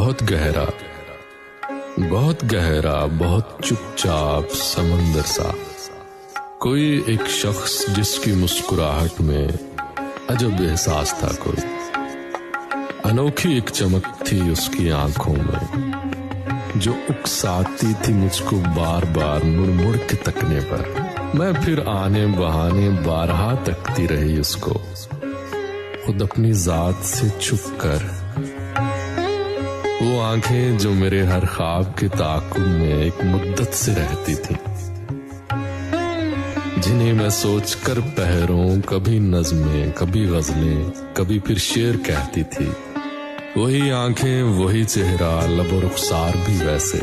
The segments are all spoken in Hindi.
बहुत गहरा, बहुत चुपचाप समंदर सा। कोई एक शख्स जिसकी मुस्कुराहट में अजब एहसास था। कोई अनोखी एक चमक थी उसकी आंखों में, जो उकसाती थी मुझको बार बार मुड़ मुड़ के तकने पर। मैं फिर आने बहाने बारहा तकती रही उसको, खुद अपनी जात से छुप कर। वो आंखें जो मेरे हर ख्वाब के ताक़ुब में एक मुद्दत से रहती थी, जिन्हें मैं सोचकर पहरों कभी नज़में, कभी गज़लें, कभी फिर शेर कहती थी। वही आंखें, वही चेहरा, लबो रुखसार भी वैसे,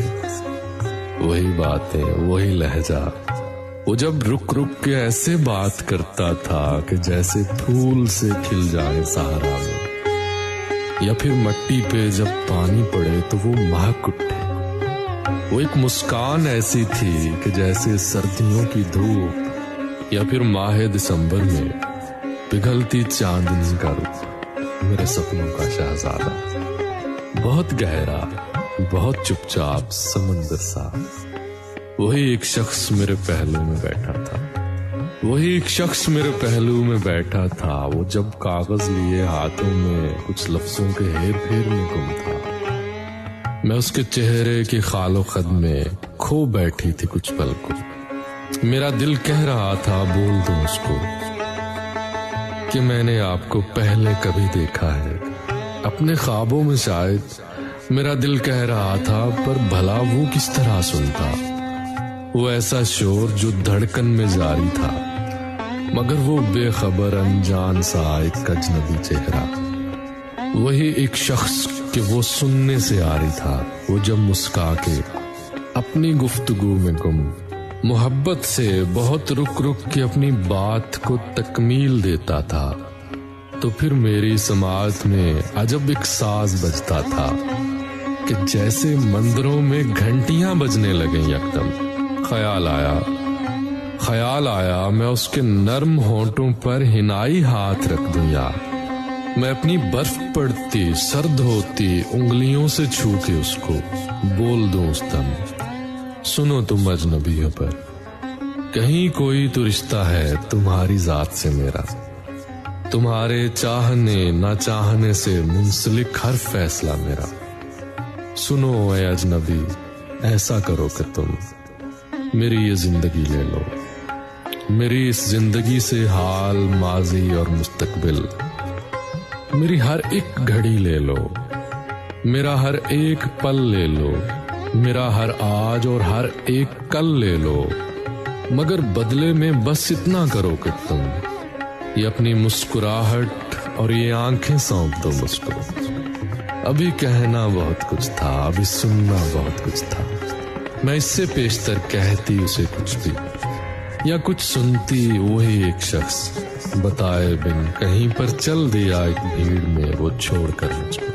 वही बातें, वही लहजा। वो जब रुक रुक के ऐसे बात करता था कि जैसे फूल से खिल जाए सहारा में, या फिर मिट्टी पे जब पानी पड़े तो वो महक उठे। वो एक मुस्कान ऐसी थी कि जैसे सर्दियों की धूप, या फिर माह दिसंबर में पिघलती चांदनी का रूप। मेरे सपनों का शहजादा, बहुत गहरा, बहुत चुपचाप समंदर सा। वही एक शख्स मेरे पहलू में बैठा था, वही एक शख्स मेरे पहलू में बैठा था। वो जब कागज लिए हाथों में कुछ लफ्जों के हेर फेर में गुम था। मैं उसके चेहरे की खालो खद में खो बैठी थी कुछ पल को। मेरा दिल कह रहा था बोल दूं उसको कि मैंने आपको पहले कभी देखा है अपने ख्वाबों में। शायद मेरा दिल कह रहा था, पर भला वो किस तरह सुनता। वो ऐसा शोर जो धड़कन में जारी था, मगर वो बेखबर अनजान सा एक अजनबी चेहरा। वही एक शख्स कि वो सुनने से आरी था। वो जब मुस्का के अपनी गुफ्तगू में गुम, मोहब्बत से बहुत रुक रुक के अपनी बात को तकमील देता था, तो फिर मेरी समात में अजब एक साज बजता था कि जैसे मंदिरों में घंटियां बजने लगे। यकदम ख्याल आया मैं उसके नर्म होंठों पर हिनाई हाथ रख दूं यार। मैं अपनी बर्फ पड़ती, सर्द होती उंगलियों से छू के उसको बोल दूं उस दम, सुनो तुम अजनबियों पर, कहीं कोई तो रिश्ता है तुम्हारी जात से मेरा। तुम्हारे चाहने ना चाहने से मुंसलिक हर फैसला मेरा। सुनो ऐ अजनबी, ऐसा करो कि तुम मेरी ये जिंदगी ले लो। मेरी इस जिंदगी से हाल, माजी और मुस्तकबिल, मेरी हर एक घड़ी ले लो। मेरा हर एक पल ले लो। मेरा हर आज और हर एक कल ले लो। मगर बदले में बस इतना करो कि तुम ये अपनी मुस्कुराहट और ये आंखें सौंप दो मुझको। अभी कहना बहुत कुछ था, अभी सुनना बहुत कुछ था। मैं इससे पेशतर कहती उसे कुछ भी, या कुछ सुनती वही एक शख्स बताए बिन कहीं पर चल दिया एक भीड़ में वो छोड़कर मुझको।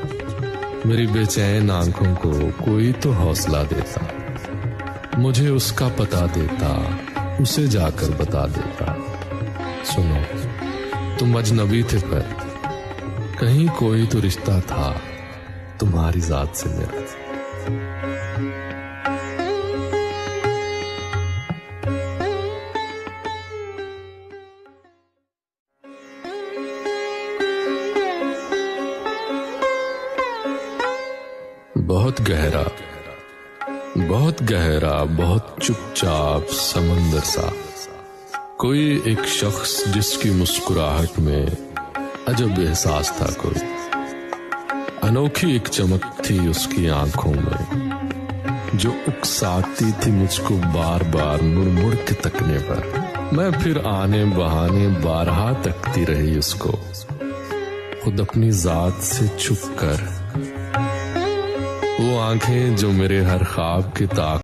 मेरी बेचैन आंखों को कोई तो हौसला देता, मुझे उसका पता देता, उसे जाकर बता देता। सुनो तुम अजनबी थे, पर कहीं कोई तो रिश्ता था तुम्हारी जात से मेरा। बहुत गहरा, बहुत चुपचाप समंदर सा। कोई एक शख्स जिसकी मुस्कुराहट में अजब एहसास था। कोई अनोखी एक चमक थी उसकी आंखों में, जो उकसाती थी मुझको बार बार मुड़ मुड़ के तकने पर। मैं फिर आने बहाने बारहा तकती रही उसको, खुद अपनी जात से छुप कर। वो आंखें जो मेरे हर ख्वाब के ताक़